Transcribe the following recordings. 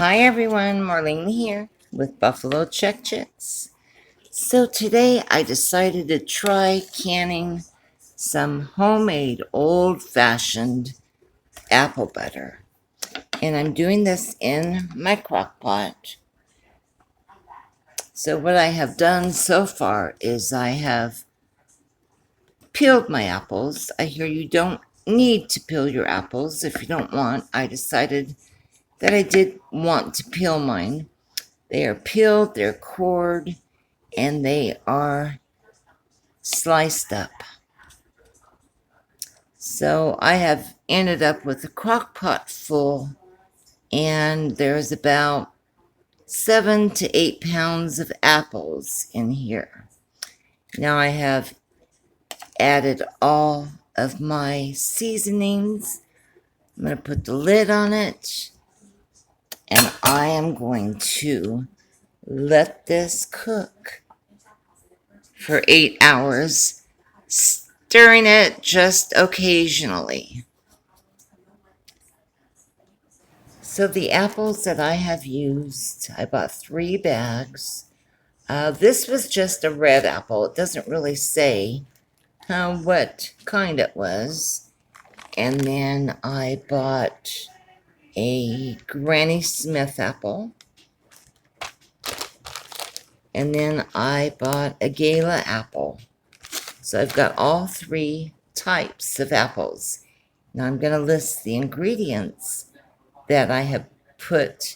Hi everyone, Marlene here with Buffalo Check Chits. So today I decided to try canning some homemade old-fashioned apple butter. And I'm doing this in my crock pot. So what I have done so far is I have peeled my apples. I hear you don't need to peel your apples if you don't want. I decided that I did want to peel mine. They are peeled, they're cored, and they are sliced up. So I have ended up with a crock pot full, and there's about 7 to 8 pounds of apples in here. Now I have added all of my seasonings. I'm going to put the lid on it, and I am going to let this cook for 8 hours, stirring it just occasionally. So the apples that I have used, I bought 3 bags. This was just a red apple. It doesn't really say what kind it was. And then I bought a Granny Smith apple. And then I bought a Gala apple. So I've got all 3 types of apples. Now I'm going to list the ingredients that I have put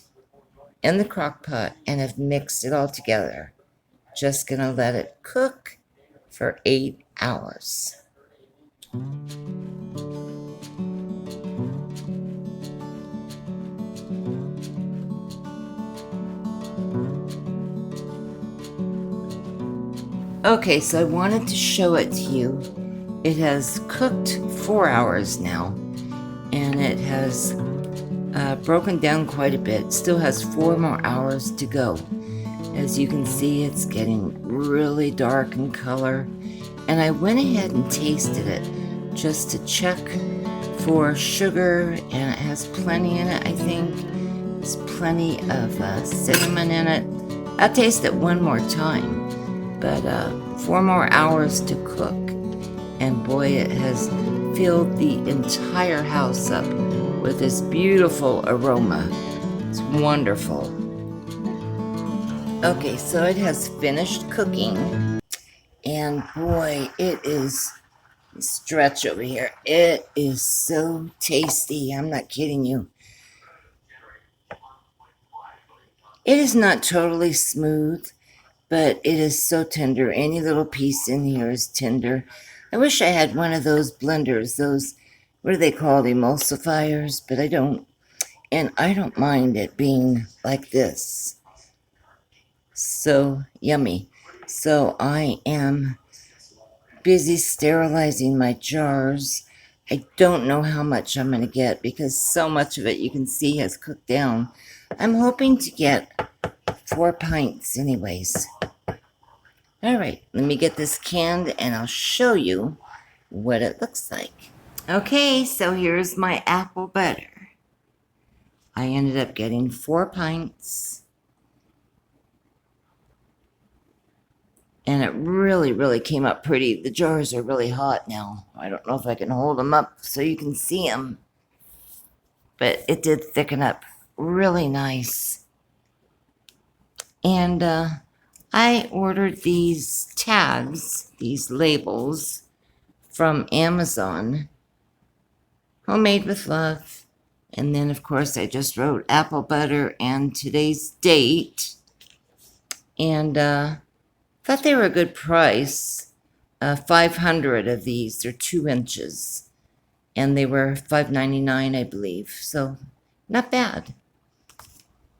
in the crock pot and have mixed it all together. Just going to let it cook for 8 hours. Okay, so I wanted to show it to you. It has cooked 4 hours now, and it has broken down quite a bit. Still has 4 more hours to go. As you can see, it's getting really dark in color, and I went ahead and tasted it just to check for sugar, and it has plenty in it. I think there's plenty of cinnamon in it. I'll taste it one more time, but 4 more hours to cook, and boy, it has filled the entire house up with this beautiful aroma. It's wonderful. Okay, so it has finished cooking, and boy, it is, stretch over here, it is so tasty. I'm not kidding you. It is not totally smooth, but it is so tender. Any little piece in here is tender. I wish I had one of those blenders, those, what are they called, emulsifiers, but I don't. And I don't mind it being like this. So yummy. So I am busy sterilizing my jars. I don't know how much I'm going to get because so much of it, you can see, has cooked down. I'm hoping to get 4 pints anyways. All right, let me get this canned and I'll show you what it looks like. Okay, so here's my apple butter. I ended up getting 4 pints. And it really came up pretty. The jars are really hot now. I don't know if I can hold them up so you can see them. But it did thicken up really nice. And I ordered these tags, these labels, from Amazon. Homemade with love. And then, of course, I just wrote apple butter and today's date. And thought they were a good price. 500 of these. They're 2 inches. And they were $5.99, I believe. So, not bad.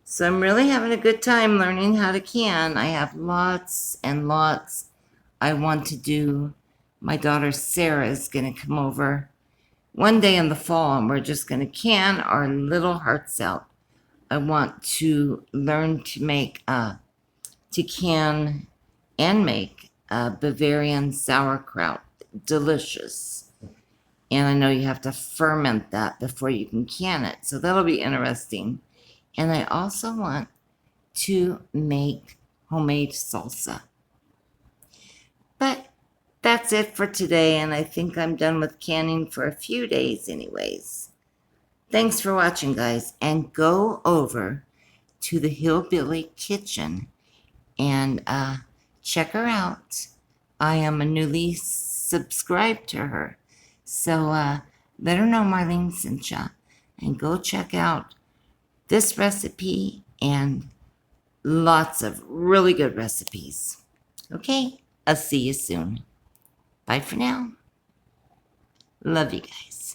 So I'm really having a good time learning how to can. I have lots and lots I want to do. My daughter Sarah is going to come over one day in the fall, and we're just going to can our little hearts out. I want to learn to make, to can and make Bavarian sauerkraut. Delicious. And I know you have to ferment that before you can can it. So that'll be interesting. And I also want to make homemade salsa. But that's it for today, and I think I'm done with canning for a few days anyways. Thanks for watching, guys, and go over to the Hillbilly Kitchen and check her out. I am a newly subscribed to her, so let her know Marlene sent ya, and go check out this recipe and lots of really good recipes. Okay, I'll see you soon. Bye for now. Love you guys.